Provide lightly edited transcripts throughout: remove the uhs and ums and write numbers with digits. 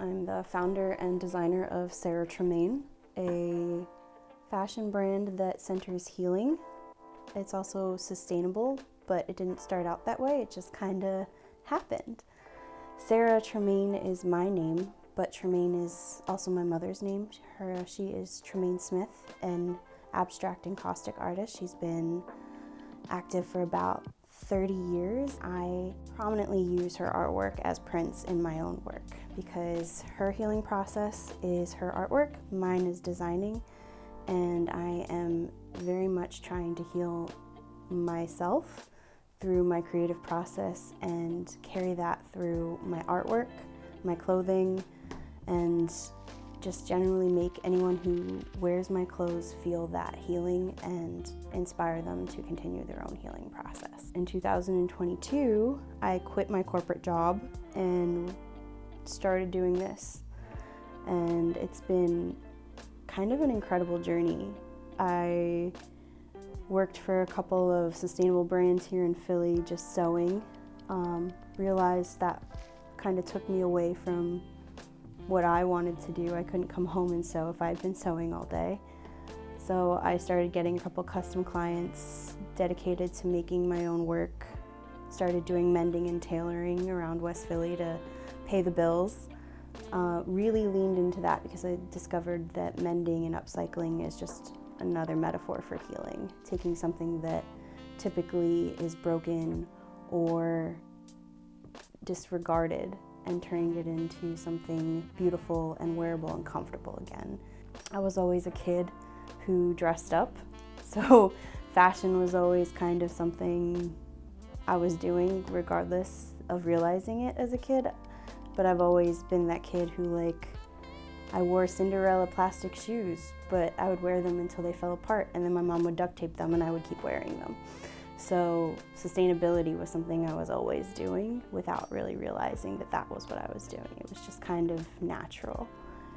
I'm the founder and designer of Sarah Tremain, a fashion brand that centers healing. It's also sustainable, but it didn't start out that way, it just kind of happened. Sarah Tremain is my name, but Tremain is also my mother's name. She is Tremain Smith, an abstract encaustic artist. She's been active for about 30 years. I prominently use her artwork as prints in my own work because her healing process is her artwork, mine is designing, and I am very much trying to heal myself through my creative process and carry that through my artwork, my clothing, and just generally make anyone who wears my clothes feel that healing and inspire them to continue their own healing process. In 2022, I quit my corporate job and started doing this. And it's been kind of an incredible journey. I worked for a couple of sustainable brands here in Philly, just sewing. Realized that kind of took me away from what I wanted to do. I couldn't come home and sew if I'd been sewing all day. So I started getting a couple custom clients dedicated to making my own work. Started doing mending and tailoring around West Philly to pay the bills. Really leaned into that because I discovered that mending and upcycling is just another metaphor for healing. Taking something that typically is broken or disregarded and turning it into something beautiful and wearable and comfortable again. I was always a kid who dressed up, so fashion was always kind of something I was doing regardless of realizing it as a kid. But I've always been that kid who I wore Cinderella plastic shoes, but I would wear them until they fell apart, and then my mom would duct tape them and I would keep wearing them. So sustainability was something I was always doing without really realizing that that was what I was doing. It was just kind of natural.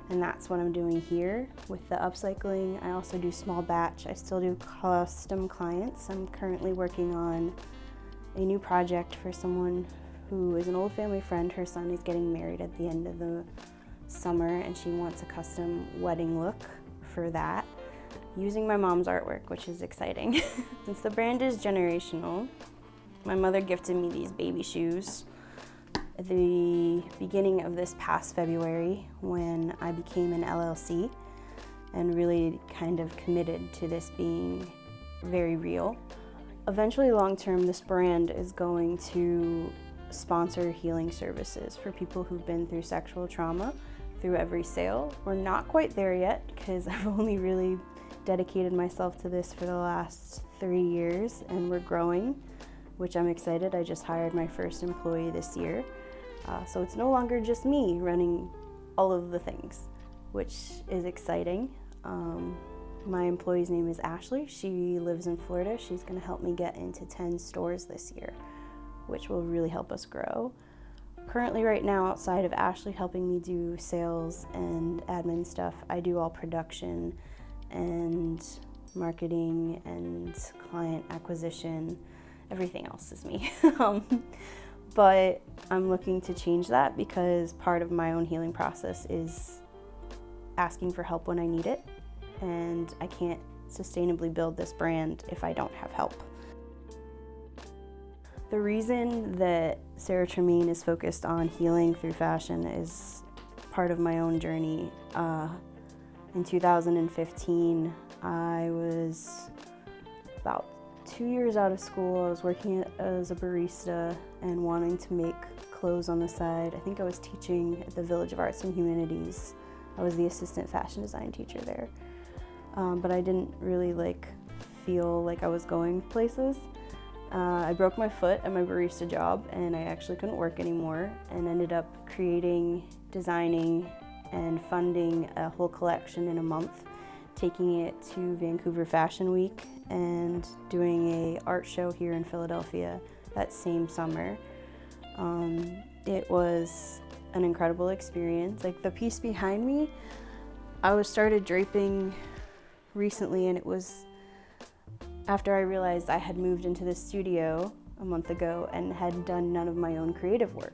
And that's what I'm doing here with the upcycling. I also do small batch. I still do custom clients. I'm currently working on a new project for someone who is an old family friend. Her son is getting married at the end of the summer and she wants a custom wedding look for that, using my mom's artwork, which is exciting. Since the brand is generational, my mother gifted me these baby shoes at the beginning of this past February when I became an LLC and really kind of committed to this being very real. Eventually, long term, this brand is going to sponsor healing services for people who've been through sexual trauma through every sale. We're not quite there yet because I've only really dedicated myself to this for the last 3 years and we're growing, which I'm excited. I just hired my first employee this year. So it's no longer just me running all of the things, which is exciting. My employee's name is Ashley. She lives in Florida. She's gonna help me get into 10 stores this year, which will really help us grow. Currently right now, outside of Ashley helping me do sales and admin stuff, I do all production and marketing and client acquisition. Everything else is me. But I'm looking to change that because part of my own healing process is asking for help when I need it, and I can't sustainably build this brand if I don't have help. The reason that Sarah Tremain is focused on healing through fashion is part of my own journey. In 2015, I was about 2 years out of school. I was working as a barista and wanting to make clothes on the side. I think I was teaching at the Village of Arts and Humanities. I was the assistant fashion design teacher there. But I didn't really feel like I was going places. I broke my foot at my barista job and I actually couldn't work anymore and ended up creating, designing, and funding a whole collection in a month, taking it to Vancouver Fashion Week and doing a art show here in Philadelphia that same summer. It was an incredible experience. The piece behind me, I started draping recently, and it was after I realized I had moved into the studio a month ago and had done none of my own creative work.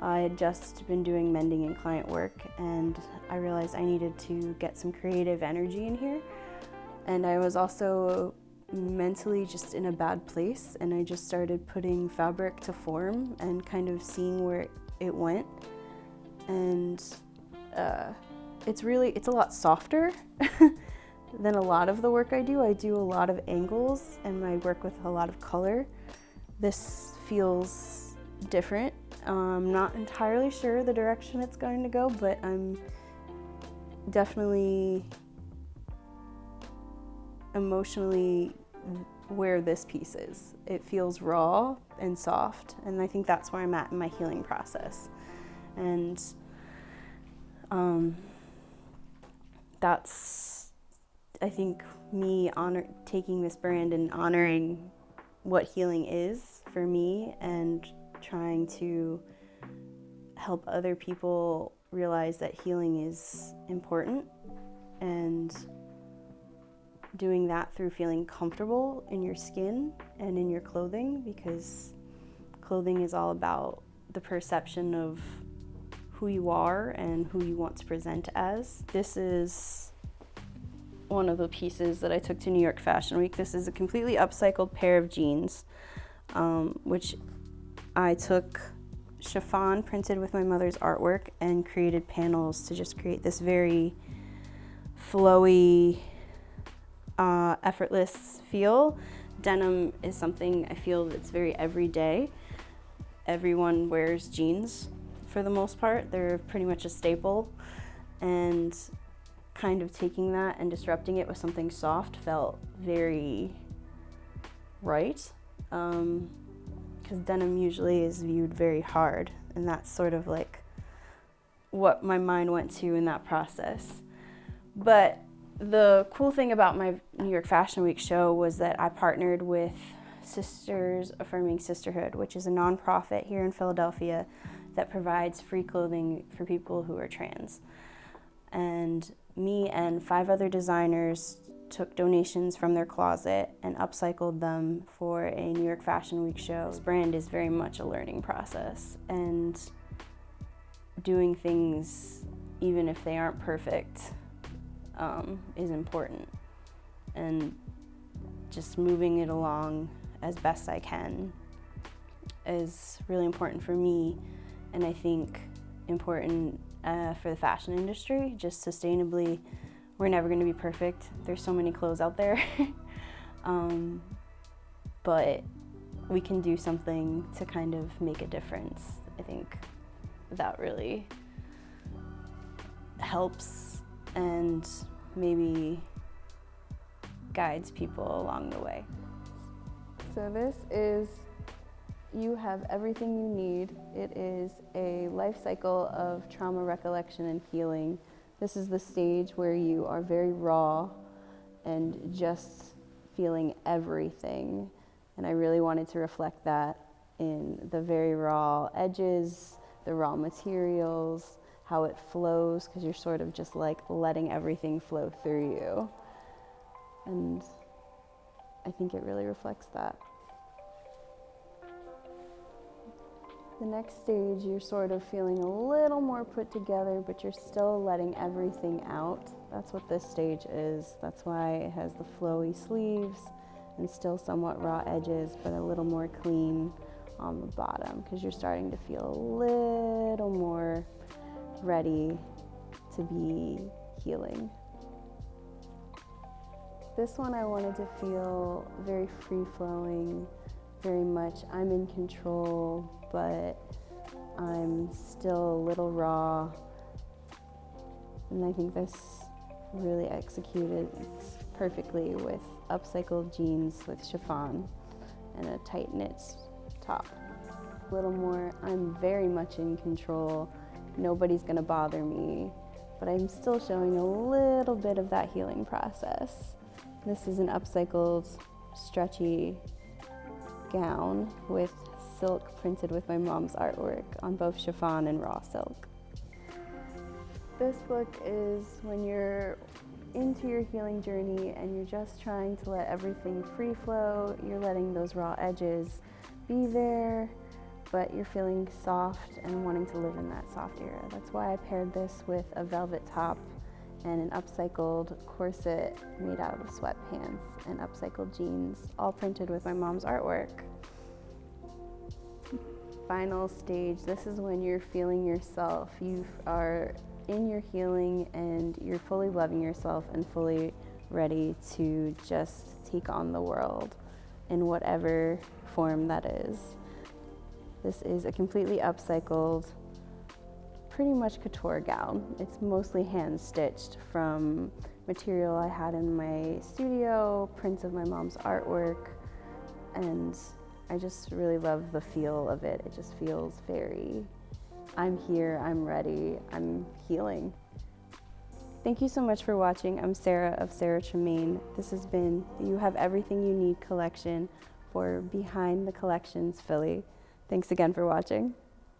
I had just been doing mending and client work, and I realized I needed to get some creative energy in here. And I was also mentally just in a bad place, and I just started putting fabric to form and kind of seeing where it went. And it's a lot softer than a lot of the work I do. I do a lot of angles and I work with a lot of color. This feels different. I'm not entirely sure the direction it's going to go, but I'm definitely emotionally where this piece is. It feels raw and soft, and I think that's where I'm at in my healing process. And that's, I think, me taking this brand and honoring what healing is for me and trying to help other people realize that healing is important, and doing that through feeling comfortable in your skin and in your clothing, because clothing is all about the perception of who you are and who you want to present as. This is one of the pieces that I took to New York Fashion Week. This is a completely upcycled pair of jeans, which I took chiffon printed with my mother's artwork and created panels to just create this very flowy, effortless feel. Denim is something I feel that's very everyday. Everyone wears jeans for the most part. They're pretty much a staple, and kind of taking that and disrupting it with something soft felt very right, because denim usually is viewed very hard, and that's sort of like what my mind went to in that process. But the cool thing about my New York Fashion Week show was that I partnered with Sisters Affirming Sisterhood, which is a nonprofit here in Philadelphia that provides free clothing for people who are trans. And me and 5 other designers took donations from their closet and upcycled them for a New York Fashion Week show. This brand is very much a learning process, and doing things, even if they aren't perfect, is important. And just moving it along as best I can is really important for me, and I think important for the fashion industry. Just sustainably, we're never going to be perfect. There's so many clothes out there. But we can do something to kind of make a difference. I think that really helps and maybe guides people along the way. So this is You Have Everything You Need. It is a life cycle of trauma recollection and healing. This is the stage where you are very raw and just feeling everything. And I really wanted to reflect that in the very raw edges, the raw materials, how it flows, because you're sort of just like letting everything flow through you. And I think it really reflects that. The next stage, you're sort of feeling a little more put together, but you're still letting everything out. That's what this stage is. That's why it has the flowy sleeves and still somewhat raw edges, but a little more clean on the bottom, because you're starting to feel a little more ready to be healing. This one I wanted to feel very free-flowing, very much I'm in control, but I'm still a little raw. And I think this really executed perfectly with upcycled jeans with chiffon and a tight knit top. A little more, I'm very much in control. Nobody's gonna bother me, but I'm still showing a little bit of that healing process. This is an upcycled, stretchy gown with silk printed with my mom's artwork on both chiffon and raw silk. This look is when you're into your healing journey and you're just trying to let everything free flow. You're letting those raw edges be there, but you're feeling soft and wanting to live in that soft era. That's why I paired this with a velvet top and an upcycled corset made out of sweatpants and upcycled jeans, all printed with my mom's artwork. Final stage, this is when you're feeling yourself. You are in your healing and you're fully loving yourself and fully ready to just take on the world in whatever form that is. This is a completely upcycled, pretty much couture gown. It's mostly hand stitched from material I had in my studio, prints of my mom's artwork, and I just really love the feel of it. It just feels very, I'm here, I'm ready, I'm healing. Thank you so much for watching. I'm Sarah of Sarah Tremain. This has been the You Have Everything You Need collection for Behind the Collections Philly. Thanks again for watching.